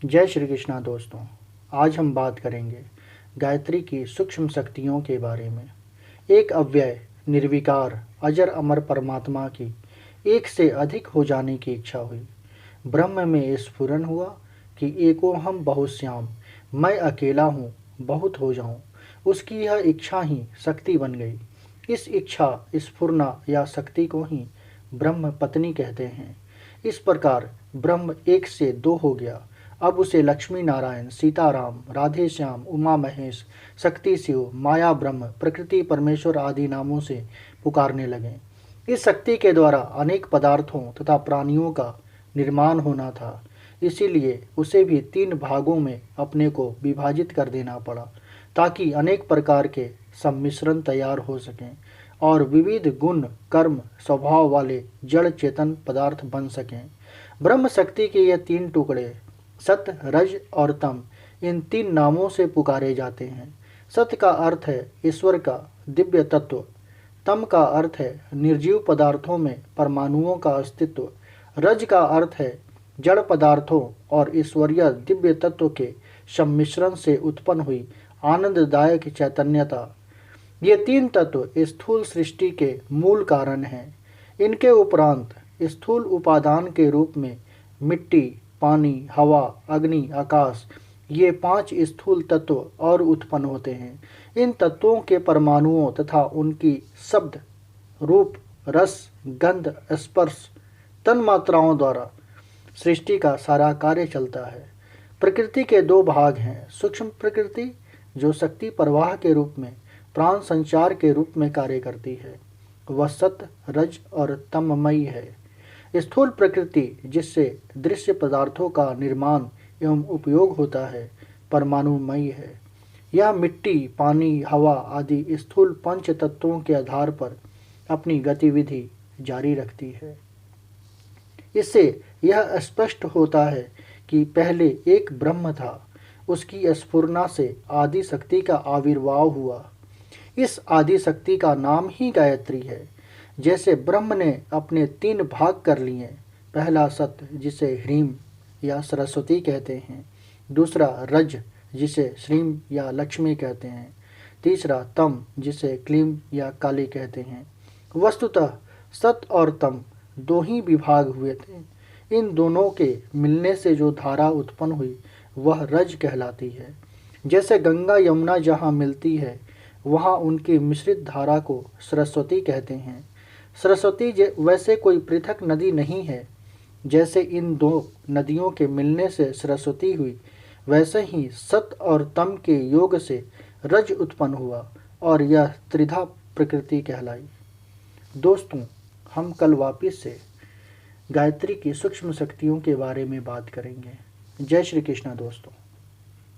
जय श्री कृष्णा दोस्तों। आज हम बात करेंगे गायत्री की सूक्ष्म शक्तियों के बारे में। एक अव्यय, निर्विकार, अजर अमर परमात्मा की एक से अधिक हो जाने की इच्छा हुई। ब्रह्म में स्फुरन हुआ कि एको हम बहुश्याम, मैं अकेला हूँ, बहुत हो जाऊँ। उसकी यह इच्छा ही शक्ति बन गई। इस इच्छा, स्फुरना या शक्ति को ही ब्रह्म पत्नी कहते हैं। इस प्रकार ब्रह्म एक से दो हो गया। अब उसे लक्ष्मी नारायण, सीताराम, राधे श्याम, उमा महेश, शक्ति शिव, माया ब्रह्म, प्रकृति परमेश्वर आदि नामों से पुकारने लगे। इस शक्ति के द्वारा अनेक पदार्थों तथा प्राणियों का निर्माण होना था, इसीलिए उसे भी 3 भागों में अपने को विभाजित कर देना पड़ा, ताकि अनेक प्रकार के सम्मिश्रण तैयार हो सकें और विविध गुण, कर्म, स्वभाव वाले जड़ चेतन पदार्थ बन सकें। ब्रह्म शक्ति के ये 3 टुकड़े सत, रज और तम, इन 3 नामों से पुकारे जाते हैं। सत का अर्थ है ईश्वर का दिव्य तत्व, तम का अर्थ है निर्जीव पदार्थों में परमाणुओं का अस्तित्व, रज का अर्थ है जड़ पदार्थों और ईश्वरीय दिव्य तत्व के सम्मिश्रण से उत्पन्न हुई आनंददायक चैतन्यता। ये 3 तत्व स्थूल सृष्टि के मूल कारण हैं। इनके उपरांत स्थूल उपादान के रूप में मिट्टी, पानी, हवा, अग्नि, आकाश, ये 5 स्थूल तत्व और उत्पन्न होते हैं। इन तत्वों के परमाणुओं तथा उनकी शब्द, रूप, रस, गंध, स्पर्श, तन्मात्राओं द्वारा सृष्टि का सारा कार्य चलता है। प्रकृति के 2 भाग हैं। सूक्ष्म प्रकृति, जो शक्ति प्रवाह के रूप में प्राण संचार के रूप में कार्य करती है, वह सत, रज और तममयी है। स्थूल प्रकृति, जिससे दृश्य पदार्थों का निर्माण एवं उपयोग होता है, परमाणुमयी है। यह मिट्टी, पानी, हवा आदि स्थूल पंच तत्वों के आधार पर अपनी गतिविधि जारी रखती है। इससे यह स्पष्ट होता है कि पहले एक ब्रह्म था, उसकी स्फुरना से आदि शक्ति का आविर्भाव हुआ। इस आदि शक्ति का नाम ही गायत्री है। जैसे ब्रह्म ने अपने 3 भाग कर लिए, पहला सत, जिसे ह्रीम या सरस्वती कहते हैं, दूसरा रज, जिसे श्रीम या लक्ष्मी कहते हैं, तीसरा तम, जिसे क्लीम या काली कहते हैं। वस्तुतः सत और तम 2 ही विभाग हुए थे। इन दोनों के मिलने से जो धारा उत्पन्न हुई वह रज कहलाती है। जैसे गंगा यमुना जहाँ मिलती है वहाँ उनकी मिश्रित धारा को सरस्वती कहते हैं। सरस्वती वैसे कोई पृथक नदी नहीं है। जैसे इन 2 नदियों के मिलने से सरस्वती हुई, वैसे ही सत और तम के योग से रज उत्पन्न हुआ और यह त्रिधा प्रकृति कहलाई। दोस्तों, हम कल वापस से गायत्री की सूक्ष्म शक्तियों के बारे में बात करेंगे। जय श्री कृष्ण दोस्तों।